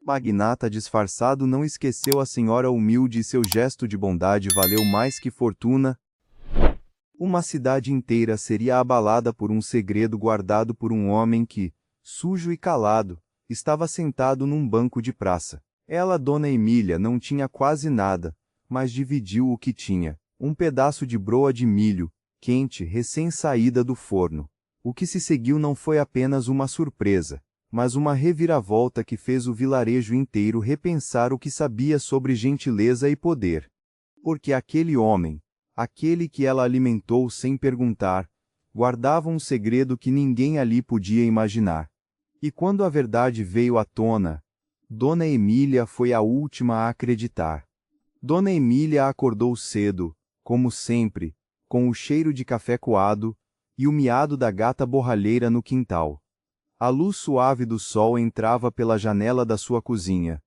Magnata disfarçado não esqueceu a senhora humilde e seu gesto de bondade valeu mais que fortuna. Uma cidade inteira seria abalada por um segredo guardado por um homem que, sujo e calado, estava sentado num banco de praça. Ela, Dona Emília, não tinha quase nada, mas dividiu o que tinha, um pedaço de broa de milho, quente, recém-saída do forno. O que se seguiu não foi apenas uma surpresa, mas uma reviravolta que fez o vilarejo inteiro repensar o que sabia sobre gentileza e poder. Porque aquele homem, aquele que ela alimentou sem perguntar, guardava um segredo que ninguém ali podia imaginar. E quando a verdade veio à tona, Dona Emília foi a última a acreditar. Dona Emília acordou cedo, como sempre, com o cheiro de café coado e o miado da gata borralheira no quintal. A luz suave do sol entrava pela janela da sua cozinha,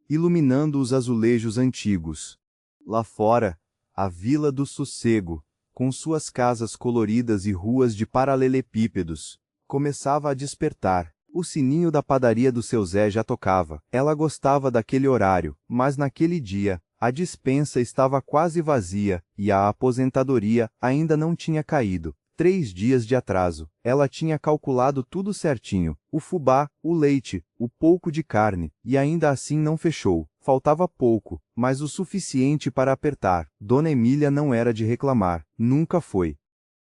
iluminando os azulejos antigos. Lá fora, a Vila do Sossego, com suas casas coloridas e ruas de paralelepípedos, começava a despertar. O sininho da padaria do seu Zé já tocava. Ela gostava daquele horário, mas naquele dia, a despensa estava quase vazia e a aposentadoria ainda não tinha caído. 3 dias de atraso. Ela tinha calculado tudo certinho, o fubá, o leite, o pouco de carne, e ainda assim não fechou. Faltava pouco, mas o suficiente para apertar. Dona Emília não era de reclamar, nunca foi.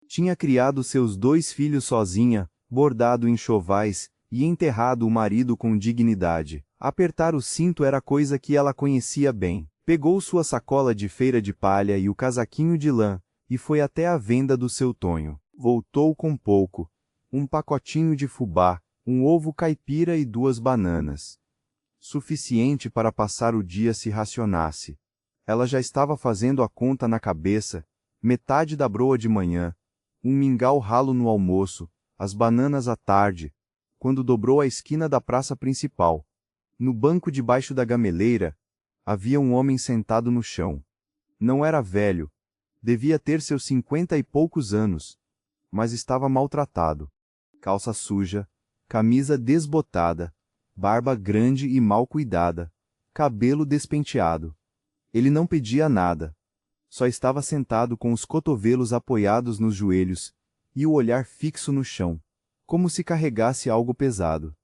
Tinha criado seus 2 filhos sozinha, bordado enxovais, e enterrado o marido com dignidade. Apertar o cinto era coisa que ela conhecia bem. Pegou sua sacola de feira de palha e o casaquinho de lã, e foi até a venda do seu Tonho. Voltou com pouco, um pacotinho de fubá, um ovo caipira e 2 bananas. Suficiente para passar o dia se racionasse. Ela já estava fazendo a conta na cabeça, metade da broa de manhã, um mingau ralo no almoço, as bananas à tarde, quando dobrou a esquina da praça principal. No banco debaixo da gameleira, havia um homem sentado no chão. Não era velho, devia ter seus 50 e poucos anos, mas estava maltratado. Calça suja, camisa desbotada, barba grande e mal cuidada, cabelo despenteado. Ele não pedia nada. Só estava sentado com os cotovelos apoiados nos joelhos e o olhar fixo no chão, como se carregasse algo pesado.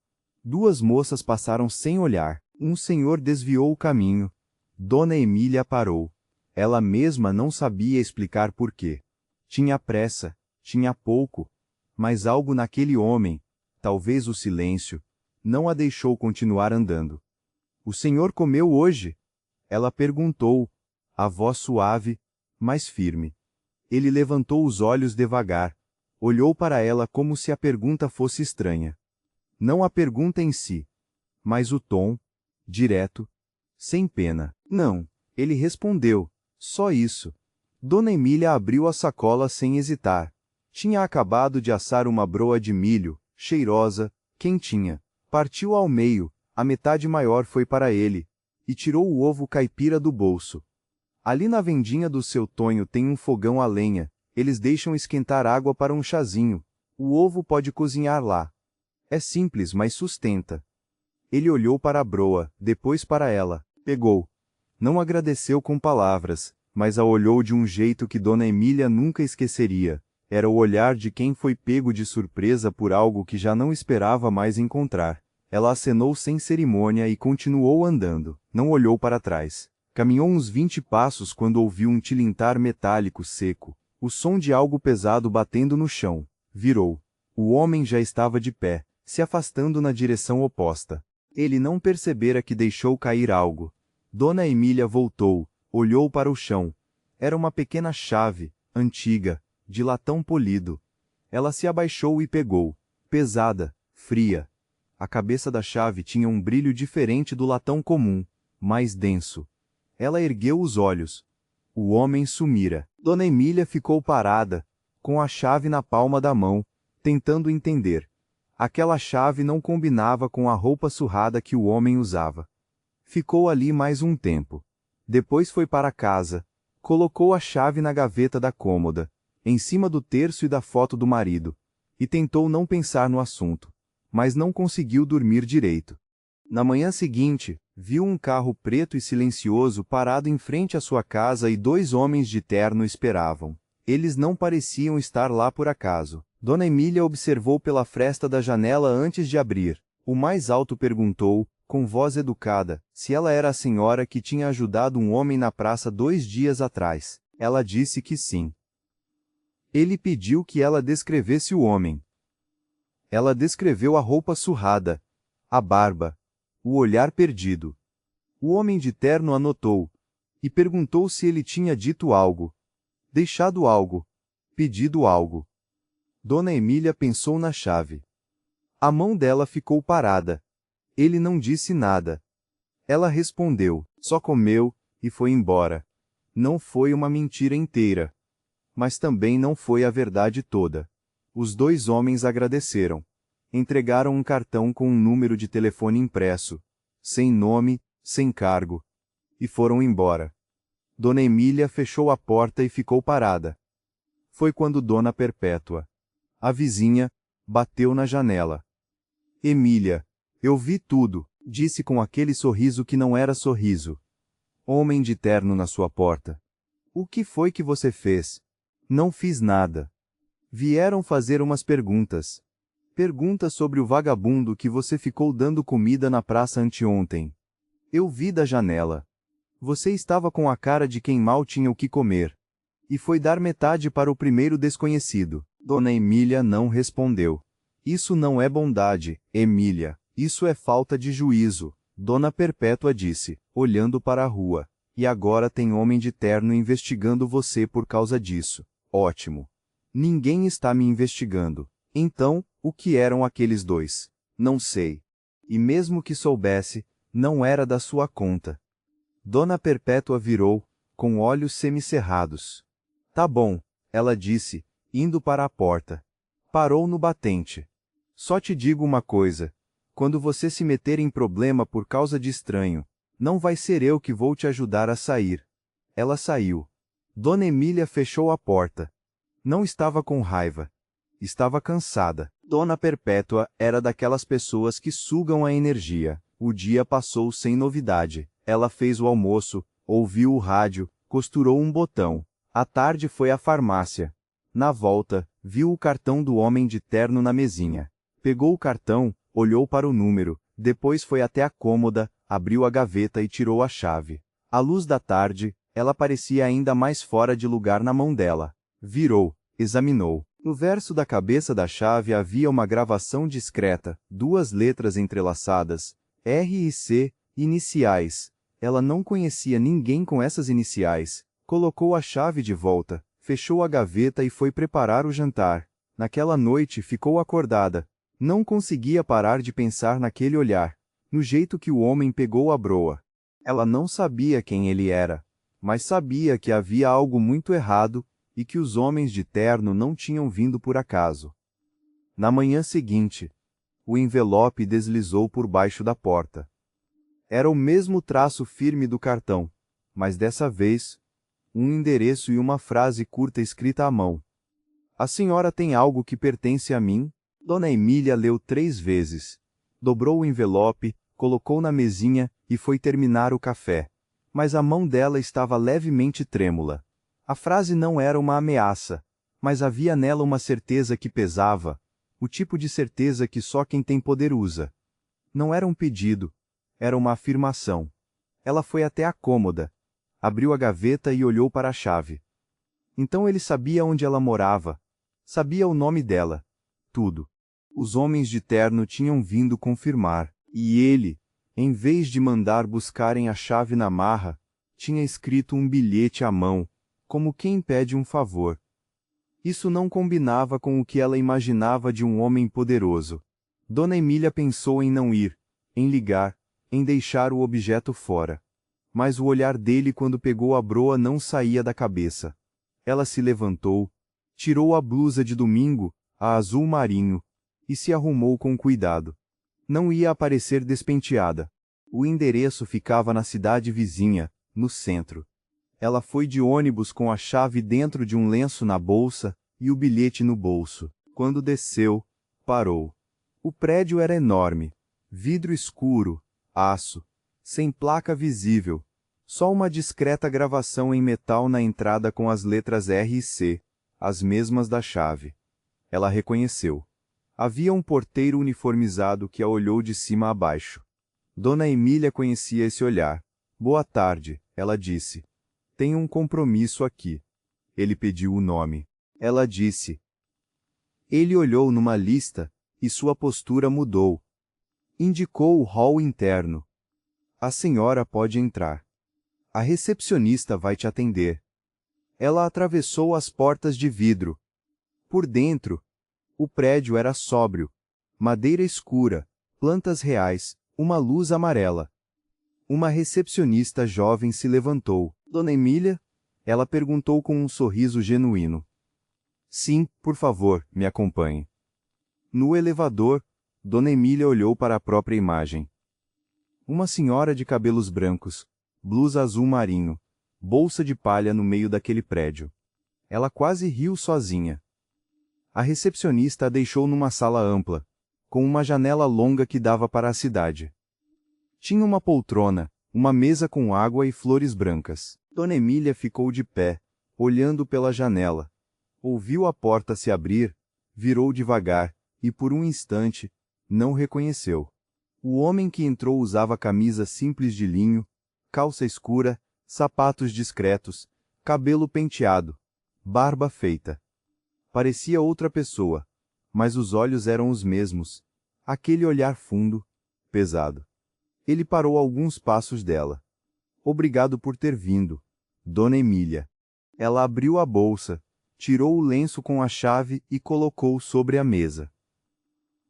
2 moças passaram sem olhar. Um senhor desviou o caminho. Dona Emília parou. Ela mesma não sabia explicar por quê. Tinha pressa, tinha pouco, mas algo naquele homem, talvez o silêncio, não a deixou continuar andando. O senhor comeu hoje? Ela perguntou, a voz suave, mas firme. Ele levantou os olhos devagar, olhou para ela como se a pergunta fosse estranha. Não a pergunta em si, mas o tom, direto, sem pena. Não, ele respondeu, só isso. Dona Emília abriu a sacola sem hesitar. Tinha acabado de assar uma broa de milho, cheirosa, quentinha. Partiu ao meio, a metade maior foi para ele, e tirou o ovo caipira do bolso. Ali na vendinha do seu Tonho tem um fogão a lenha, eles deixam esquentar água para um chazinho. O ovo pode cozinhar lá. É simples, mas sustenta. Ele olhou para a broa, depois para ela, pegou. Não agradeceu com palavras, mas a olhou de um jeito que Dona Emília nunca esqueceria. Era o olhar de quem foi pego de surpresa por algo que já não esperava mais encontrar. Ela acenou sem cerimônia e continuou andando. Não olhou para trás. Caminhou uns 20 passos quando ouviu um tilintar metálico seco, o som de algo pesado batendo no chão. Virou. O homem já estava de pé, se afastando na direção oposta. Ele não percebera que deixou cair algo. Dona Emília voltou, olhou para o chão. Era uma pequena chave, antiga, de latão polido. Ela se abaixou e pegou. Pesada, fria. A cabeça da chave tinha um brilho diferente do latão comum, mais denso. Ela ergueu os olhos. O homem sumira. Dona Emília ficou parada, com a chave na palma da mão, tentando entender. Aquela chave não combinava com a roupa surrada que o homem usava. Ficou ali mais um tempo. Depois foi para casa, colocou a chave na gaveta da cômoda, em cima do terço e da foto do marido, e tentou não pensar no assunto, mas não conseguiu dormir direito. Na manhã seguinte, viu um carro preto e silencioso parado em frente à sua casa e 2 homens de terno esperavam. Eles não pareciam estar lá por acaso. Dona Emília observou pela fresta da janela antes de abrir. O mais alto perguntou, com voz educada, se ela era a senhora que tinha ajudado um homem na praça 2 dias atrás. Ela disse que sim. Ele pediu que ela descrevesse o homem. Ela descreveu a roupa surrada, a barba, o olhar perdido. O homem de terno anotou, e perguntou se ele tinha dito algo, deixado algo, pedido algo. Dona Emília pensou na chave. A mão dela ficou parada. Ele não disse nada. Ela respondeu, só comeu, e foi embora. Não foi uma mentira inteira. Mas também não foi a verdade toda. Os 2 homens agradeceram. Entregaram um cartão com um número de telefone impresso, sem nome, sem cargo, e foram embora. Dona Emília fechou a porta e ficou parada. Foi quando Dona Perpétua, a vizinha, bateu na janela. Emília, eu vi tudo, disse com aquele sorriso que não era sorriso. Homem de terno na sua porta. O que foi que você fez? Não fiz nada. Vieram fazer umas perguntas. Perguntas sobre o vagabundo que você ficou dando comida na praça anteontem. Eu vi da janela. Você estava com a cara de quem mal tinha o que comer. E foi dar metade para o primeiro desconhecido. Dona Emília não respondeu. Isso não é bondade, Emília. Isso é falta de juízo, Dona Perpétua disse, olhando para a rua. E agora tem homem de terno investigando você por causa disso. Ótimo. Ninguém está me investigando. Então, o que eram aqueles 2? Não sei. E mesmo que soubesse, não era da sua conta. Dona Perpétua virou, com olhos semicerrados. Tá bom, ela disse, indo para a porta. Parou no batente. Só te digo uma coisa. Quando você se meter em problema por causa de estranho, não vai ser eu que vou te ajudar a sair. Ela saiu. Dona Emília fechou a porta. Não estava com raiva. Estava cansada. Dona Perpétua era daquelas pessoas que sugam a energia. O dia passou sem novidade. Ela fez o almoço, ouviu o rádio, costurou um botão. À tarde foi à farmácia. Na volta, viu o cartão do homem de terno na mesinha. Pegou o cartão, olhou para o número, depois foi até a cômoda, abriu a gaveta e tirou a chave. À luz da tarde, ela parecia ainda mais fora de lugar na mão dela. Virou, examinou. No verso da cabeça da chave havia uma gravação discreta, 2 letras entrelaçadas, R e C, iniciais. Ela não conhecia ninguém com essas iniciais. Colocou a chave de volta, fechou a gaveta e foi preparar o jantar. Naquela noite ficou acordada. Não conseguia parar de pensar naquele olhar, no jeito que o homem pegou a broa. Ela não sabia quem ele era, mas sabia que havia algo muito errado, e que os homens de terno não tinham vindo por acaso. Na manhã seguinte, o envelope deslizou por baixo da porta. Era o mesmo traço firme do cartão, mas dessa vez, um endereço e uma frase curta escrita à mão. A senhora tem algo que pertence a mim? Dona Emília leu 3 vezes. Dobrou o envelope, colocou na mesinha e foi terminar o café. Mas a mão dela estava levemente trêmula. A frase não era uma ameaça, mas havia nela uma certeza que pesava, o tipo de certeza que só quem tem poder usa. Não era um pedido, era uma afirmação. Ela foi até a cômoda, abriu a gaveta e olhou para a chave. Então ele sabia onde ela morava, sabia o nome dela, tudo. Os homens de terno tinham vindo confirmar, e ele, em vez de mandar buscarem a chave na marra, tinha escrito um bilhete à mão, como quem pede um favor. Isso não combinava com o que ela imaginava de um homem poderoso. Dona Emília pensou em não ir, em ligar, em deixar o objeto fora. Mas o olhar dele quando pegou a broa não saía da cabeça. Ela se levantou, tirou a blusa de domingo, a azul marinho, e se arrumou com cuidado. Não ia aparecer despenteada. O endereço ficava na cidade vizinha, no centro. Ela foi de ônibus com a chave dentro de um lenço na bolsa e o bilhete no bolso. Quando desceu, parou. O prédio era enorme. Vidro escuro, aço, sem placa visível, só uma discreta gravação em metal na entrada com as letras R e C, as mesmas da chave. Ela reconheceu. Havia um porteiro uniformizado que a olhou de cima a baixo. Dona Emília conhecia esse olhar. Boa tarde, ela disse. Tenho um compromisso aqui. Ele pediu o nome. Ela disse. Ele olhou numa lista, e sua postura mudou. Indicou o hall interno. A senhora pode entrar. A recepcionista vai te atender. Ela atravessou as portas de vidro. Por dentro, o prédio era sóbrio. Madeira escura, plantas reais, uma luz amarela. Uma recepcionista jovem se levantou. Dona Emília? Ela perguntou com um sorriso genuíno. Sim, por favor, me acompanhe. No elevador, Dona Emília olhou para a própria imagem. Uma senhora de cabelos brancos, blusa azul marinho, bolsa de palha no meio daquele prédio. Ela quase riu sozinha. A recepcionista a deixou numa sala ampla, com uma janela longa que dava para a cidade. Tinha uma poltrona, uma mesa com água e flores brancas. Dona Emília ficou de pé, olhando pela janela. Ouviu a porta se abrir, virou devagar, e por um instante, não reconheceu. O homem que entrou usava camisa simples de linho, calça escura, sapatos discretos, cabelo penteado, barba feita. Parecia outra pessoa, mas os olhos eram os mesmos, aquele olhar fundo, pesado. Ele parou a alguns passos dela. Obrigado por ter vindo, Dona Emília. Ela abriu a bolsa, tirou o lenço com a chave e colocou sobre a mesa.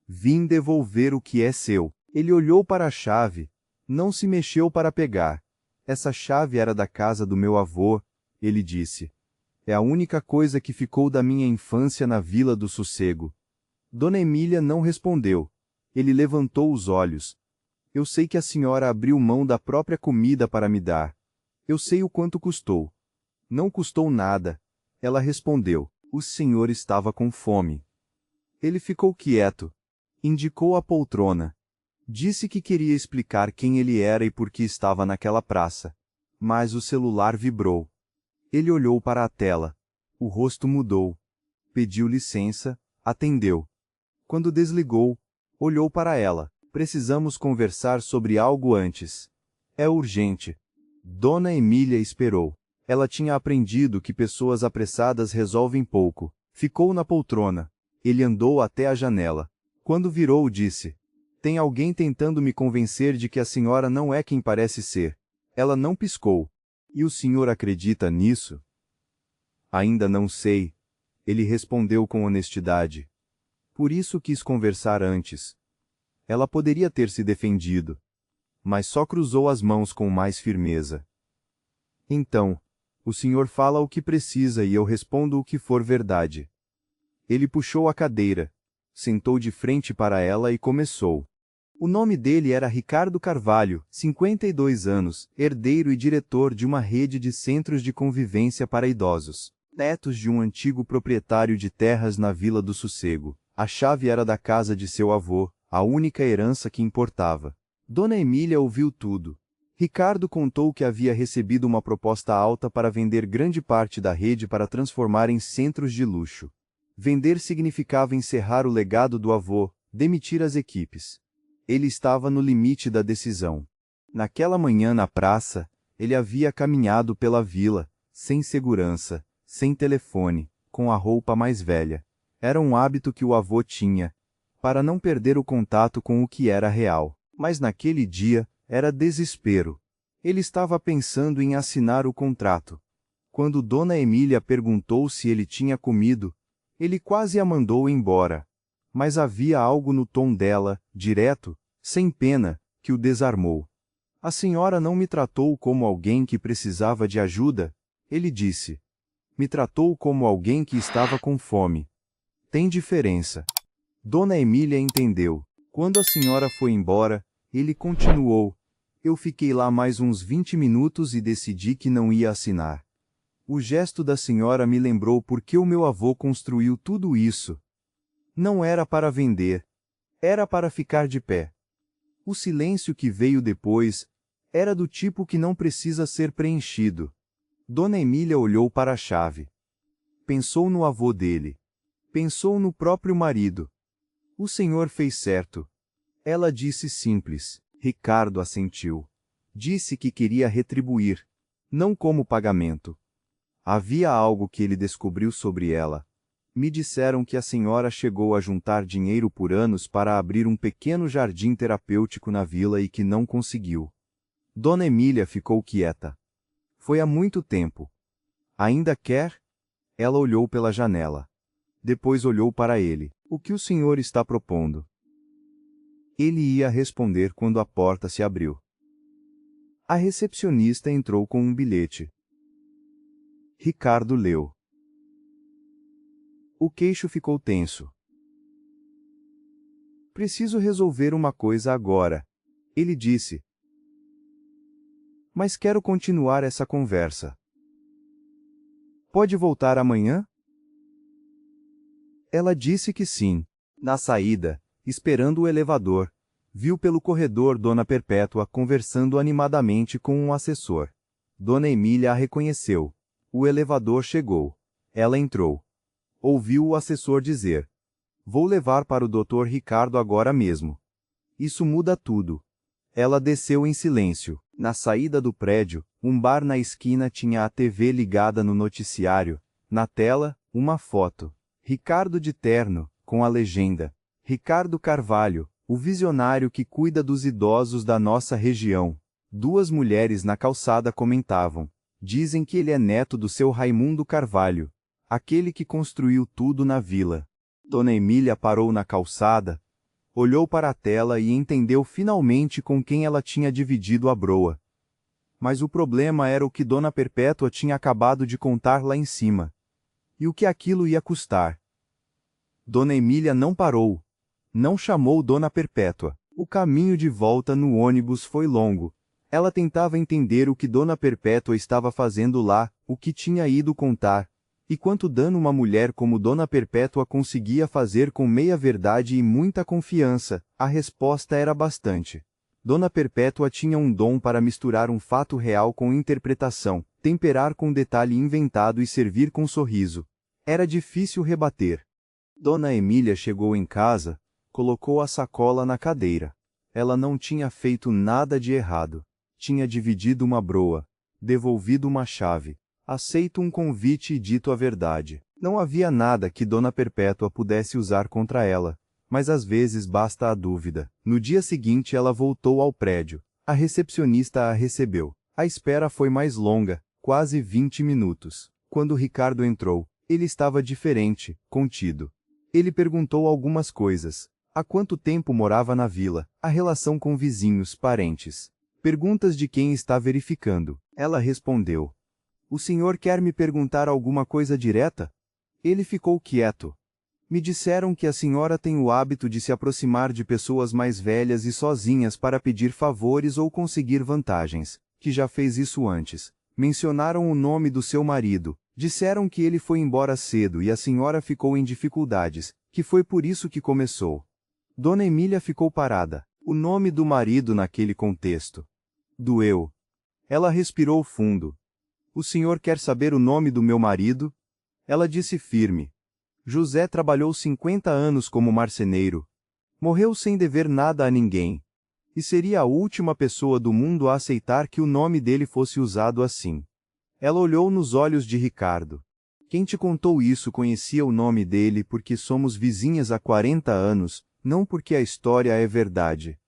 Vim devolver o que é seu. Ele olhou para a chave, não se mexeu para pegar. Essa chave era da casa do meu avô, ele disse. É a única coisa que ficou da minha infância na Vila do Sossego. Dona Emília não respondeu. Ele levantou os olhos. Eu sei que a senhora abriu mão da própria comida para me dar. Eu sei o quanto custou. Não custou nada. Ela respondeu. O senhor estava com fome. Ele ficou quieto. Indicou a poltrona. Disse que queria explicar quem ele era e por que estava naquela praça. Mas o celular vibrou. Ele olhou para a tela. O rosto mudou. Pediu licença, atendeu. Quando desligou, olhou para ela. Precisamos conversar sobre algo antes. É urgente. Dona Emília esperou. Ela tinha aprendido que pessoas apressadas resolvem pouco. Ficou na poltrona. Ele andou até a janela. Quando virou, disse: Tem alguém tentando me convencer de que a senhora não é quem parece ser. Ela não piscou. E o senhor acredita nisso? Ainda não sei. Ele respondeu com honestidade. Por isso quis conversar antes. Ela poderia ter se defendido, mas só cruzou as mãos com mais firmeza. Então, o senhor fala o que precisa e eu respondo o que for verdade. Ele puxou a cadeira, sentou de frente para ela e começou. O nome dele era Ricardo Carvalho, 52 anos, herdeiro e diretor de uma rede de centros de convivência para idosos, netos de um antigo proprietário de terras na Vila do Sossego. A chave era da casa de seu avô, a única herança que importava. Dona Emília ouviu tudo. Ricardo contou que havia recebido uma proposta alta para vender grande parte da rede para transformar em centros de luxo. Vender significava encerrar o legado do avô, demitir as equipes. Ele estava no limite da decisão. Naquela manhã na praça, ele havia caminhado pela vila, sem segurança, sem telefone, com a roupa mais velha. Era um hábito que o avô tinha, para não perder o contato com o que era real. Mas naquele dia, era desespero. Ele estava pensando em assinar o contrato. Quando Dona Emília perguntou se ele tinha comido, ele quase a mandou embora. Mas havia algo no tom dela, direto, sem pena, que o desarmou. A senhora não me tratou como alguém que precisava de ajuda, ele disse. Me tratou como alguém que estava com fome. Tem diferença. Dona Emília entendeu. Quando a senhora foi embora, ele continuou. Eu fiquei lá mais uns 20 minutos e decidi que não ia assinar. O gesto da senhora me lembrou por que o meu avô construiu tudo isso. Não era para vender. Era para ficar de pé. O silêncio que veio depois era do tipo que não precisa ser preenchido. Dona Emília olhou para a chave. Pensou no avô dele. Pensou no próprio marido. O senhor fez certo. Ela disse simples. Ricardo assentiu. Disse que queria retribuir, não como pagamento. Havia algo que ele descobriu sobre ela. Me disseram que a senhora chegou a juntar dinheiro por anos para abrir um pequeno jardim terapêutico na vila e que não conseguiu. Dona Emília ficou quieta. Foi há muito tempo. Ainda quer? Ela olhou pela janela. Depois olhou para ele. O que o senhor está propondo? Ele ia responder quando a porta se abriu. A recepcionista entrou com um bilhete. Ricardo leu. O queixo ficou tenso. Preciso resolver uma coisa agora, ele disse. Mas quero continuar essa conversa. Pode voltar amanhã? Ela disse que sim. Na saída, esperando o elevador, viu pelo corredor Dona Perpétua conversando animadamente com um assessor. Dona Emília a reconheceu. O elevador chegou. Ela entrou. Ouviu o assessor dizer: Vou levar para o Dr. Ricardo agora mesmo. Isso muda tudo. Ela desceu em silêncio. Na saída do prédio, um bar na esquina tinha a TV ligada no noticiário. Na tela, uma foto. Ricardo de terno, com a legenda: Ricardo Carvalho, o visionário que cuida dos idosos da nossa região. Duas mulheres na calçada comentavam: Dizem que ele é neto do seu Raimundo Carvalho, aquele que construiu tudo na vila. Dona Emília parou na calçada, olhou para a tela e entendeu finalmente com quem ela tinha dividido a broa. Mas o problema era o que Dona Perpétua tinha acabado de contar lá em cima. E o que aquilo ia custar. Dona Emília não parou. Não chamou Dona Perpétua. O caminho de volta no ônibus foi longo. Ela tentava entender o que Dona Perpétua estava fazendo lá, o que tinha ido contar. E quanto dano uma mulher como Dona Perpétua conseguia fazer com meia verdade e muita confiança, a resposta era bastante. Dona Perpétua tinha um dom para misturar um fato real com interpretação, temperar com detalhe inventado e servir com sorriso. Era difícil rebater. Dona Emília chegou em casa, colocou a sacola na cadeira. Ela não tinha feito nada de errado. Tinha dividido uma broa, devolvido uma chave, aceito um convite e dito a verdade. Não havia nada que Dona Perpétua pudesse usar contra ela, mas às vezes basta a dúvida. No dia seguinte ela voltou ao prédio. A recepcionista a recebeu. A espera foi mais longa, quase 20 minutos. Quando Ricardo entrou, ele estava diferente, contido. Ele perguntou algumas coisas. Há quanto tempo morava na vila? A relação com vizinhos, parentes. Perguntas de quem está verificando. Ela respondeu: O senhor quer me perguntar alguma coisa direta? Ele ficou quieto. Me disseram que a senhora tem o hábito de se aproximar de pessoas mais velhas e sozinhas para pedir favores ou conseguir vantagens, que já fez isso antes. Mencionaram o nome do seu marido. Disseram que ele foi embora cedo e a senhora ficou em dificuldades, que foi por isso que começou. Dona Emília ficou parada. O nome do marido naquele contexto. Doeu. Ela respirou fundo. O senhor quer saber o nome do meu marido? Ela disse firme. José trabalhou 50 anos como marceneiro. Morreu sem dever nada a ninguém. E seria a última pessoa do mundo a aceitar que o nome dele fosse usado assim. Ela olhou nos olhos de Ricardo. Quem te contou isso conhecia o nome dele porque somos vizinhas há 40 anos, não porque a história é verdade.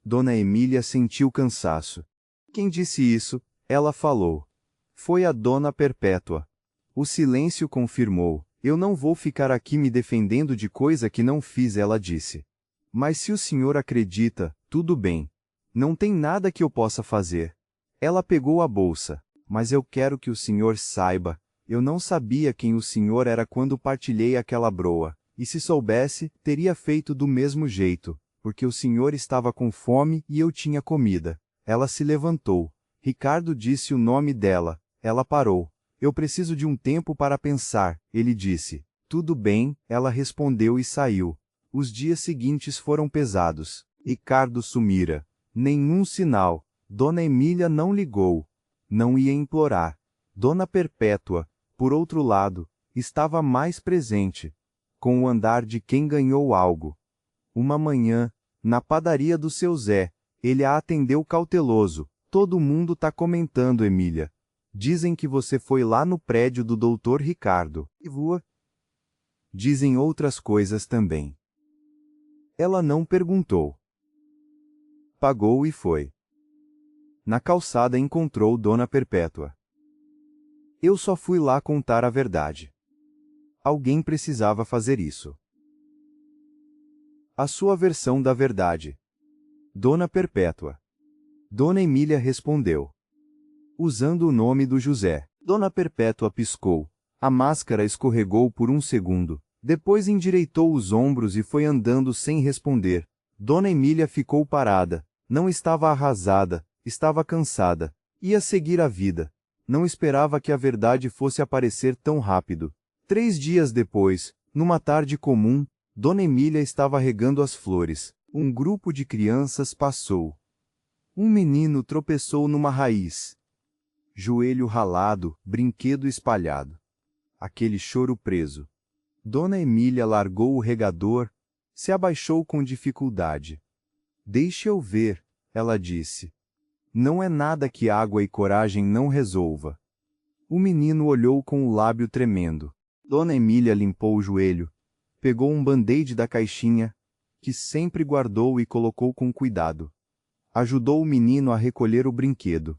Dona Emília sentiu cansaço. Quem disse isso? Ela falou. Foi a Dona Perpétua. O silêncio confirmou. Eu não vou ficar aqui me defendendo de coisa que não fiz, ela disse. Mas se o senhor acredita, tudo bem. Não tem nada que eu possa fazer. Ela pegou a bolsa. Mas eu quero que o senhor saiba, eu não sabia quem o senhor era quando partilhei aquela broa, e se soubesse, teria feito do mesmo jeito, porque o senhor estava com fome e eu tinha comida. Ela se levantou. Ricardo disse o nome dela. Ela parou. Eu preciso de um tempo para pensar, ele disse. Tudo bem, ela respondeu e saiu. Os dias seguintes foram pesados. Ricardo sumira. Nenhum sinal. Dona Emília não ligou. Não ia implorar. Dona Perpétua, por outro lado, estava mais presente, com o andar de quem ganhou algo. Uma manhã, na padaria do seu Zé, ele a atendeu cauteloso. Todo mundo tá comentando, Emília. Dizem que você foi lá no prédio do Dr. Ricardo. E voa. Dizem outras coisas também. Ela não perguntou. Pagou e foi. Na calçada encontrou Dona Perpétua. Eu só fui lá contar a verdade. Alguém precisava fazer isso. A sua versão da verdade. Dona Perpétua. Dona Emília respondeu. Usando o nome do José. Dona Perpétua piscou. A máscara escorregou por um segundo. Depois endireitou os ombros e foi andando sem responder. Dona Emília ficou parada. Não estava arrasada, estava cansada. Ia seguir a vida. Não esperava que a verdade fosse aparecer tão rápido. 3 dias depois, numa tarde comum, Dona Emília estava regando as flores. Um grupo de crianças passou. Um menino tropeçou numa raiz. Joelho ralado, brinquedo espalhado. Aquele choro preso. Dona Emília largou o regador, se abaixou com dificuldade. Deixe eu ver, ela disse. Não é nada que água e coragem não resolva. O menino olhou com o lábio tremendo. Dona Emília limpou o joelho, pegou um band-aid da caixinha, que sempre guardou e colocou com cuidado. Ajudou o menino a recolher o brinquedo.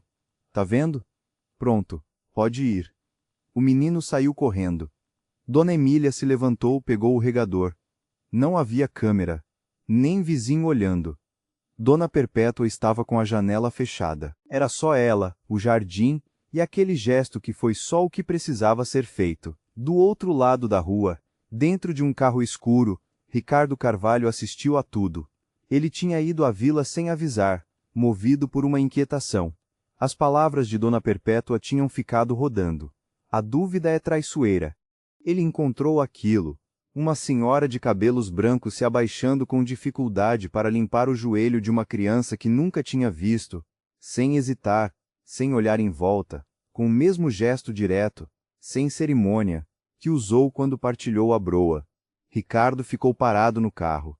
Tá vendo? Pronto, pode ir. O menino saiu correndo. Dona Emília se levantou, pegou o regador. Não havia câmera, nem vizinho olhando. Dona Perpétua estava com a janela fechada. Era só ela, o jardim, e aquele gesto que foi só o que precisava ser feito. Do outro lado da rua, dentro de um carro escuro, Ricardo Carvalho assistiu a tudo. Ele tinha ido à vila sem avisar, movido por uma inquietação. As palavras de Dona Perpétua tinham ficado rodando. A dúvida é traiçoeira. Ele encontrou aquilo. Uma senhora de cabelos brancos se abaixando com dificuldade para limpar o joelho de uma criança que nunca tinha visto, sem hesitar, sem olhar em volta, com o mesmo gesto direto, sem cerimônia, que usou quando partilhou a broa. Ricardo ficou parado no carro.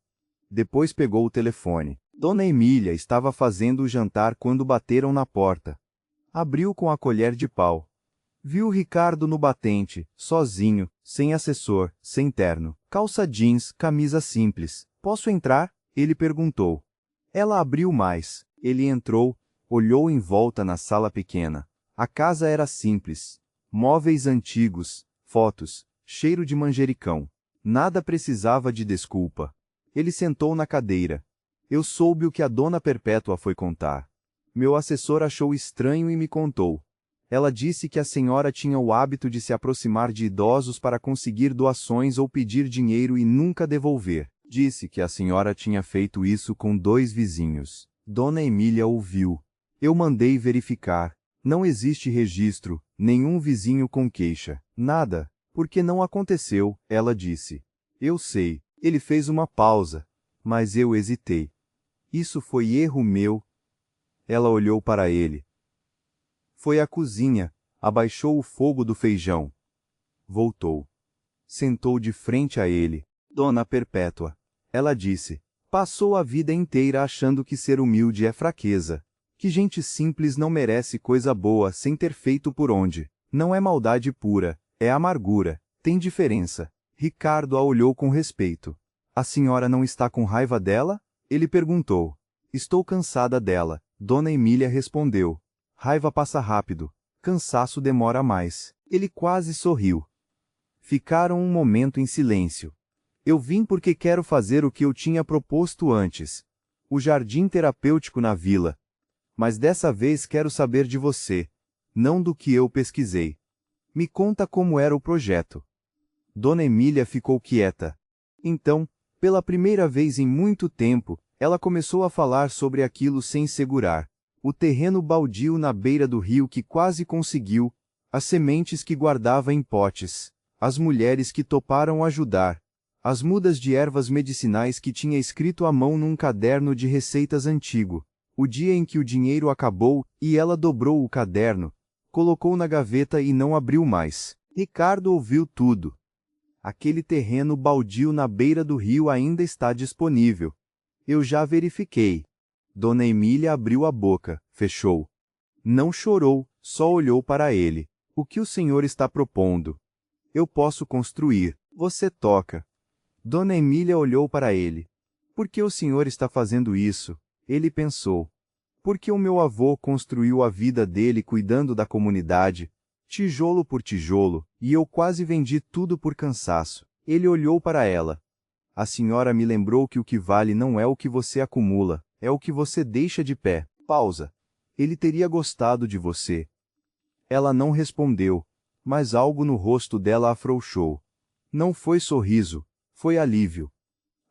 Depois pegou o telefone. Dona Emília estava fazendo o jantar quando bateram na porta. Abriu com a colher de pau. Viu Ricardo no batente, sozinho, sem assessor, sem terno, calça jeans, camisa simples. Posso entrar? Ele perguntou. Ela abriu mais. Ele entrou, olhou em volta na sala pequena. A casa era simples. Móveis antigos, fotos, cheiro de manjericão. Nada precisava de desculpa. Ele sentou na cadeira. Eu soube o que a Dona Perpétua foi contar. Meu assessor achou estranho e me contou. Ela disse que a senhora tinha o hábito de se aproximar de idosos para conseguir doações ou pedir dinheiro e nunca devolver. Disse que a senhora tinha feito isso com 2 vizinhos. Dona Emília ouviu. Eu mandei verificar. Não existe registro, nenhum vizinho com queixa. Nada, porque não aconteceu, ela disse. Eu sei. Ele fez uma pausa, mas eu hesitei. Isso foi erro meu. Ela olhou para ele. Foi à cozinha, abaixou o fogo do feijão. Voltou. Sentou de frente a ele. Dona Perpétua. Ela disse. Passou a vida inteira achando que ser humilde é fraqueza. Que gente simples não merece coisa boa sem ter feito por onde. Não é maldade pura, é amargura. Tem diferença. Ricardo a olhou com respeito. A senhora não está com raiva dela? Ele perguntou. Estou cansada dela. Dona Emília respondeu. Raiva passa rápido. Cansaço demora mais. Ele quase sorriu. Ficaram um momento em silêncio. Eu vim porque quero fazer o que eu tinha proposto antes. O jardim terapêutico na vila. Mas dessa vez quero saber de você, não do que eu pesquisei. Me conta como era o projeto. Dona Emília ficou quieta. Então, pela primeira vez em muito tempo, ela começou a falar sobre aquilo sem segurar. O terreno baldio na beira do rio que quase conseguiu, as sementes que guardava em potes, as mulheres que toparam ajudar, as mudas de ervas medicinais que tinha escrito à mão num caderno de receitas antigo, O dia em que o dinheiro acabou, e ela dobrou o caderno, colocou na gaveta e não abriu mais. Ricardo ouviu tudo. Aquele terreno baldio na beira do rio ainda está disponível. Eu já verifiquei. Dona Emília abriu a boca, fechou. Não chorou, só olhou para ele. O que o senhor está propondo? Eu posso construir. Você toca. Dona Emília olhou para ele. Por que o senhor está fazendo isso? Ele pensou. Porque o meu avô construiu a vida dele cuidando da comunidade, tijolo por tijolo, e eu quase vendi tudo por cansaço. Ele olhou para ela. A senhora me lembrou que o que vale não é o que você acumula, é o que você deixa de pé. Pausa. Ele teria gostado de você. Ela não respondeu, mas algo no rosto dela afrouxou. Não foi sorriso, foi alívio.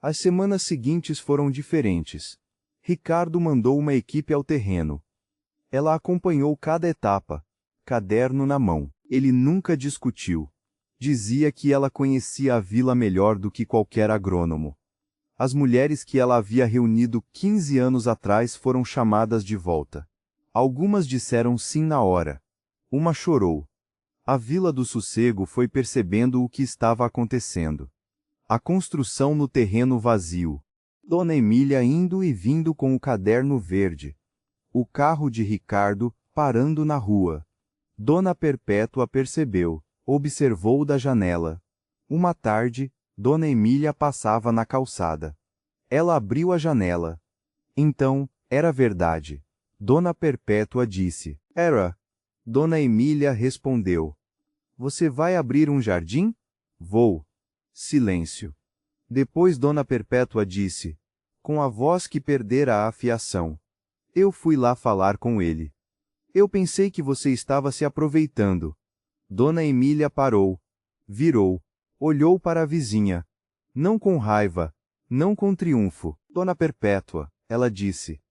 As semanas seguintes foram diferentes. Ricardo mandou uma equipe ao terreno. Ela acompanhou cada etapa, caderno na mão. Ele nunca discutiu. Dizia que ela conhecia a vila melhor do que qualquer agrônomo. As mulheres que ela havia reunido 15 anos atrás foram chamadas de volta. Algumas disseram sim na hora. Uma chorou. A Vila do Sossego foi percebendo o que estava acontecendo. A construção no terreno vazio. Dona Emília indo e vindo com o caderno verde. O carro de Ricardo parando na rua. Dona Perpétua percebeu, observou da janela. Uma tarde, Dona Emília passava na calçada. Ela abriu a janela. Então, era verdade. Dona Perpétua disse. Era. Dona Emília respondeu. Você vai abrir um jardim? Vou. Silêncio. Depois Dona Perpétua disse, com a voz que perdera a afiação. Eu fui lá falar com ele. Eu pensei que você estava se aproveitando. Dona Emília parou. Virou. Olhou para a vizinha. Não com raiva. Não com triunfo. Dona Perpétua, ela disse.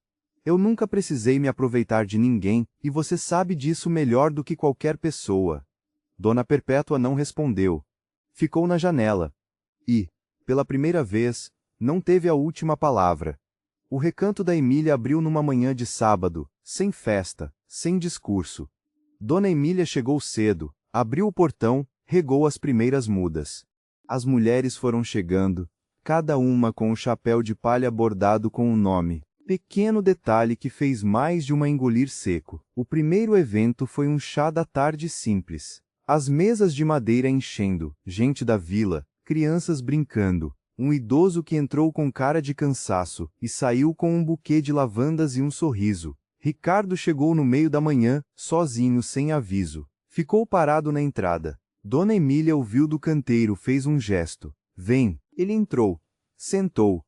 Eu nunca precisei me aproveitar de ninguém, e você sabe disso melhor do que qualquer pessoa. Dona Perpétua não respondeu. Ficou na janela. E, pela primeira vez, não teve a última palavra. O recanto da Emília abriu numa manhã de sábado, sem festa, sem discurso. Dona Emília chegou cedo, abriu o portão, regou as primeiras mudas. As mulheres foram chegando, cada uma com o chapéu de palha bordado com um nome. Pequeno detalhe que fez mais de uma engolir seco. O primeiro evento foi um chá da tarde simples. As mesas de madeira enchendo, gente da vila, crianças brincando, um idoso que entrou com cara de cansaço e saiu com um buquê de lavandas e um sorriso. Ricardo chegou no meio da manhã, sozinho, sem aviso. Ficou parado na entrada. Dona Emília ouviu do canteiro, fez um gesto. Vem. Ele entrou. Sentou.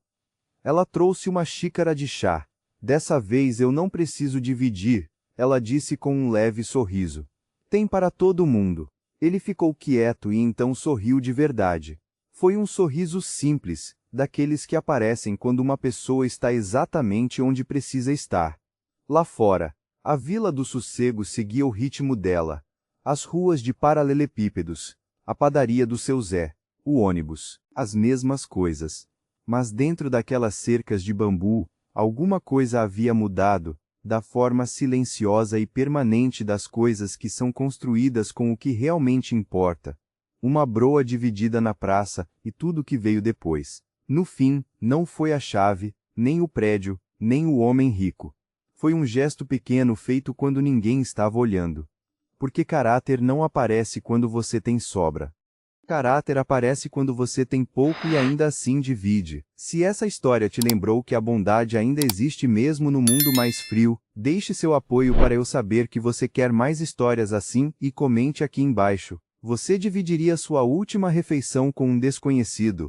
Ela trouxe uma xícara de chá. Dessa vez eu não preciso dividir, ela disse com um leve sorriso. Tem para todo mundo. Ele ficou quieto e então sorriu de verdade. Foi um sorriso simples, daqueles que aparecem quando uma pessoa está exatamente onde precisa estar. Lá fora, a Vila do Sossego seguia o ritmo dela. As ruas de paralelepípedos, a padaria do seu Zé, o ônibus, as mesmas coisas. Mas dentro daquelas cercas de bambu, alguma coisa havia mudado, da forma silenciosa e permanente das coisas que são construídas com o que realmente importa. Uma broa dividida na praça e tudo o que veio depois. No fim, não foi a chave, nem o prédio, nem o homem rico. Foi um gesto pequeno feito quando ninguém estava olhando. Porque caráter não aparece quando você tem sobra. Caráter aparece quando você tem pouco e ainda assim divide. Se essa história te lembrou que a bondade ainda existe mesmo no mundo mais frio, deixe seu apoio para eu saber que você quer mais histórias assim e comente aqui embaixo. Você dividiria sua última refeição com um desconhecido?